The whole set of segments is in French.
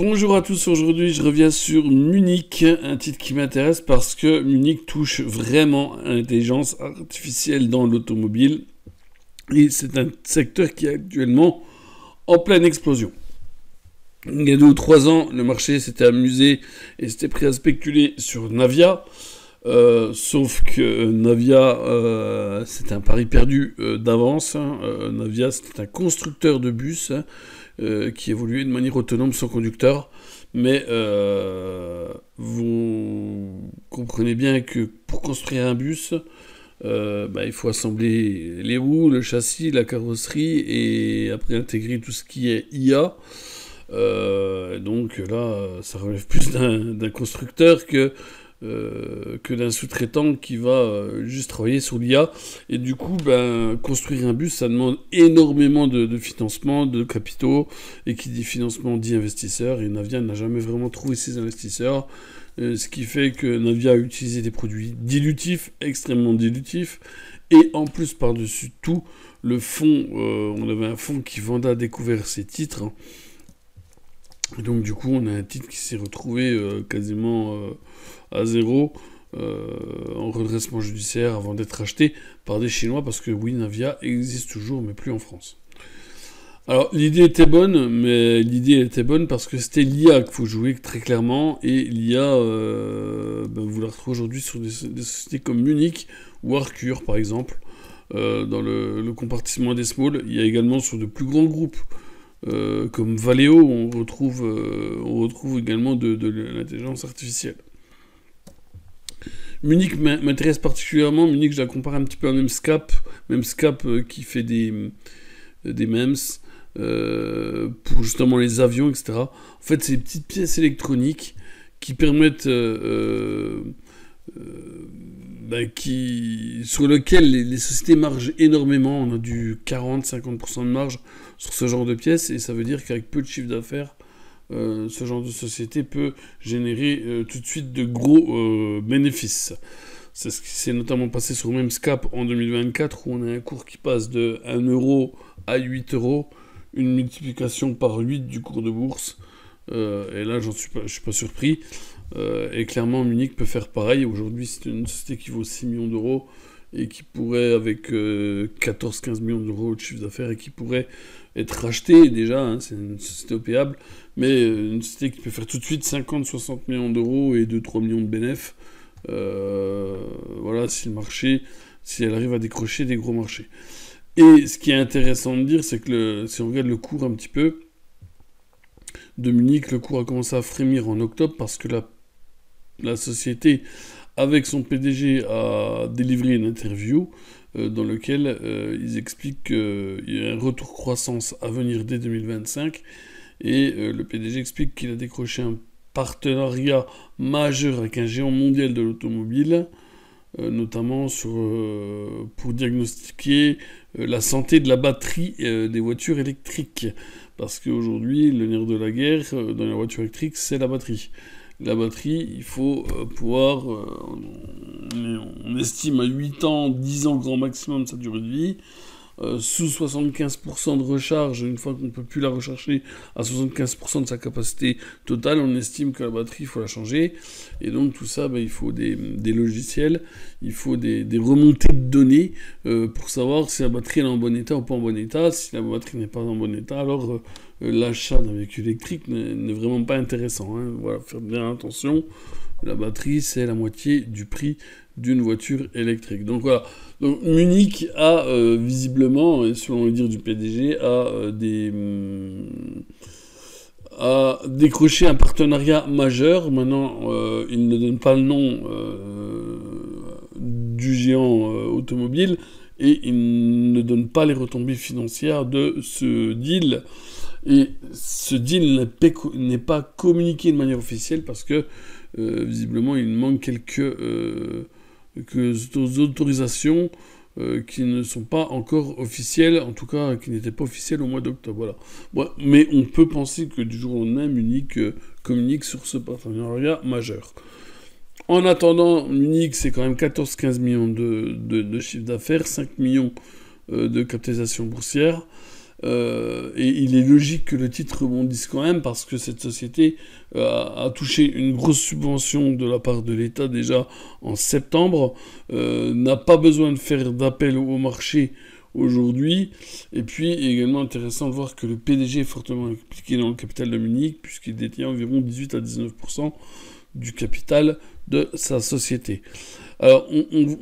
Bonjour à tous, aujourd'hui je reviens sur Munich, un titre qui m'intéresse parce que Munich touche vraiment à l'intelligence artificielle dans l'automobile et c'est un secteur qui est actuellement en pleine explosion. Il y a 2 ou 3 ans, le marché s'était amusé et s'était pris à spéculer sur Navia, sauf que Navia, c'était un pari perdu d'avance. Navia, c'était un constructeur de bus qui évoluait de manière autonome sans conducteur. Mais vous comprenez bien que pour construire un bus, il faut assembler les roues, le châssis, la carrosserie et après intégrer tout ce qui est IA. Donc là, ça relève plus d'un constructeur que d'un sous-traitant qui va juste travailler sur l'IA. Et du coup, construire un bus, ça demande énormément de financement, de capitaux. Et qui dit financement dit investisseurs. Et Navia n'a jamais vraiment trouvé ses investisseurs. Ce qui fait que Navia a utilisé des produits dilutifs, extrêmement dilutifs. Et en plus, par-dessus tout, le fonds, on avait un fonds qui vendait à découvert ses titres. Et donc du coup, on a un titre qui s'est retrouvé quasiment à zéro en redressement judiciaire avant d'être acheté par des Chinois parce que oui, Navia existe toujours, mais plus en France. Alors l'idée était bonne, parce que c'était l'IA qu'il faut jouer très clairement et l'IA, vous la retrouvez aujourd'hui sur des sociétés comme Munich ou Arcure par exemple. Dans le compartiment des small, il y a également sur de plus grands groupes. Comme Valeo, on retrouve également de l'intelligence artificielle. Munich m'intéresse particulièrement. Munich, je la compare un petit peu à Memscap qui fait des MEMS pour justement les avions, etc. En fait, c'est des petites pièces électroniques qui permettent sur lequel les sociétés margent énormément. On a du 40-50% de marge sur ce genre de pièces, et ça veut dire qu'avec peu de chiffre d'affaires, ce genre de société peut générer tout de suite de gros bénéfices. C'est ce qui s'est notamment passé sur Memscap en 2024, où on a un cours qui passe de 1 euro à 8 euros, une multiplication par 8 du cours de bourse. Et là, je suis pas surpris. Et clairement, Munich peut faire pareil. Aujourd'hui, c'est une société qui vaut 6 millions d'euros et qui pourrait, avec 14-15 millions d'euros de chiffre d'affaires, et qui pourrait être rachetée déjà, c'est une société opéable, mais une société qui peut faire tout de suite 50-60 millions d'euros et 2-3 millions de bénéfices. Voilà, si elle arrive à décrocher des gros marchés. Et ce qui est intéressant de dire, c'est que si on regarde le cours un petit peu de Munich, le cours a commencé à frémir en octobre parce que la société, avec son PDG, a délivré une interview dans laquelle ils expliquent qu'il y a un retour croissance à venir dès 2025. Et le PDG explique qu'il a décroché un partenariat majeur avec un géant mondial de l'automobile, notamment pour diagnostiquer la santé de la batterie des voitures électriques. Parce qu'aujourd'hui, le nerf de la guerre dans les voitures électriques, c'est la batterie. La batterie, il faut pouvoir... on estime à 8 ans, 10 ans grand maximum sa durée de vie. Sous 75% de recharge, une fois qu'on ne peut plus la recharger à 75% de sa capacité totale, on estime que la batterie, il faut la changer. Et donc tout ça, il faut des logiciels, il faut des remontées de données pour savoir si la batterie est en bon état ou pas en bon état. Si la batterie n'est pas en bon état, alors l'achat d'un véhicule électrique n'est vraiment pas intéressant. Voilà, faire bien attention. La batterie, c'est la moitié du prix d'une voiture électrique. Donc voilà. Donc Munich a visiblement, et selon le dire du PDG, a décroché un partenariat majeur. Maintenant, il ne donne pas le nom du géant automobile et il ne donne pas les retombées financières de ce deal. Et ce deal n'est pas communiqué de manière officielle parce que visiblement il manque quelques autorisations qui ne sont pas encore officielles, en tout cas qui n'étaient pas officielles au mois d'octobre. Voilà. Ouais, mais on peut penser que du jour au lendemain, Munich communique sur ce partenariat majeur. En attendant, Munich, c'est quand même 14-15 millions de chiffre d'affaires, 5 millions de capitalisation boursière. Et il est logique que le titre rebondisse quand même parce que cette société a touché une grosse subvention de la part de l'État déjà en septembre, n'a pas besoin de faire d'appel au marché aujourd'hui. Et puis également intéressant de voir que le PDG est fortement impliqué dans le capital de Munich puisqu'il détient environ 18 à 19% du capital de sa société. Alors,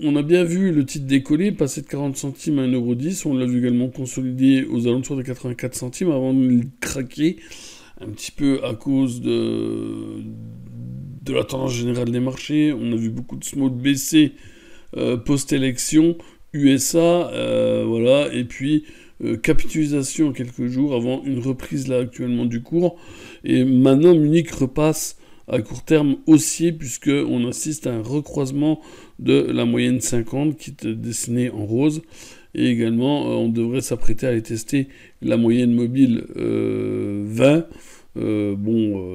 on a bien vu le titre décoller, passer de 40 centimes à 1,10 €. On l'a vu également consolider aux alentours de 84 centimes avant de craquer un petit peu à cause de la tendance générale des marchés. On a vu beaucoup de small baisser post-élection, USA, voilà, et puis capitalisation en quelques jours avant une reprise là actuellement du cours. Et maintenant, Munich repasse à court terme haussier puisqu'on assiste à un recroisement de la moyenne 50 qui est dessinée en rose. Et également, on devrait s'apprêter à aller tester la moyenne mobile 20.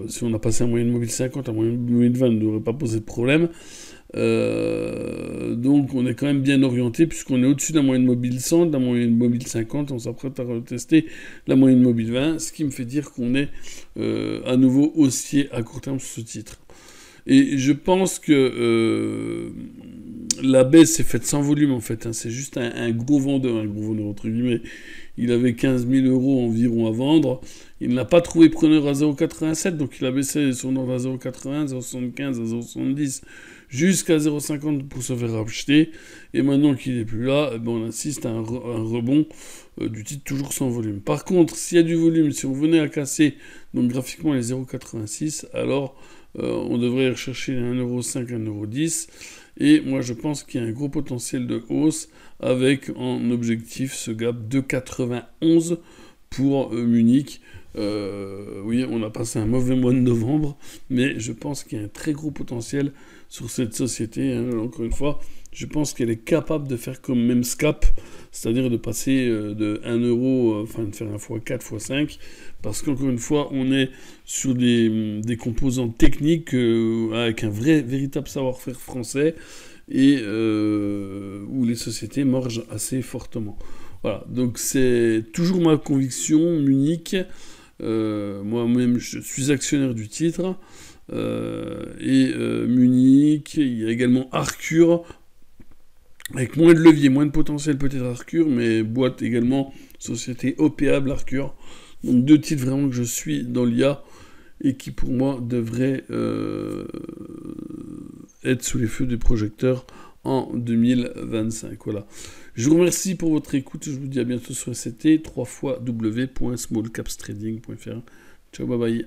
Si on a passé la moyenne mobile 50, la moyenne mobile 20 ne devrait pas poser de problème. Donc on est quand même bien orienté puisqu'on est au-dessus de la moyenne mobile 100, de la moyenne mobile 50, on s'apprête à retester la moyenne mobile 20, ce qui me fait dire qu'on est à nouveau haussier à court terme sur ce titre. Et je pense que la baisse s'est faite sans volume en fait, hein. C'est juste un gros vendeur entre guillemets. Il avait 15 000 € environ à vendre. Il n'a pas trouvé preneur à 0,87, donc il a baissé son ordre à 0,80, 0,75, à 0,70, jusqu'à 0,50 pour se faire racheter. Et maintenant qu'il n'est plus là, on assiste à un rebond du titre toujours sans volume. Par contre, s'il y a du volume, si on venait à casser donc graphiquement les 0,86, alors on devrait rechercher les 1,05 €, 1,10 €. Et moi, je pense qu'il y a un gros potentiel de hausse avec en objectif ce gap de 91 pour Munich. Oui, on a passé un mauvais mois de novembre, mais je pense qu'il y a un très gros potentiel sur cette société. Hein. Encore une fois, je pense qu'elle est capable de faire comme Memscap, c'est-à-dire de passer de 1 €, de faire un x4, x5, parce qu'encore une fois, on est sur des composants techniques avec un véritable savoir-faire français et où les sociétés margent assez fortement. Voilà, donc c'est toujours ma conviction, Munich. Moi-même, je suis actionnaire du titre. Munich, il y a également Arcure, avec moins de levier, moins de potentiel peut-être Arcure, mais boîte également, société OPAble Arcure. Donc deux titres vraiment que je suis dans l'IA et qui pour moi devraient être sous les feux des projecteurs en 2025. Voilà. Je vous remercie pour votre écoute. Je vous dis à bientôt sur SCT, www.smallcapstrading.fr. Ciao, bye bye.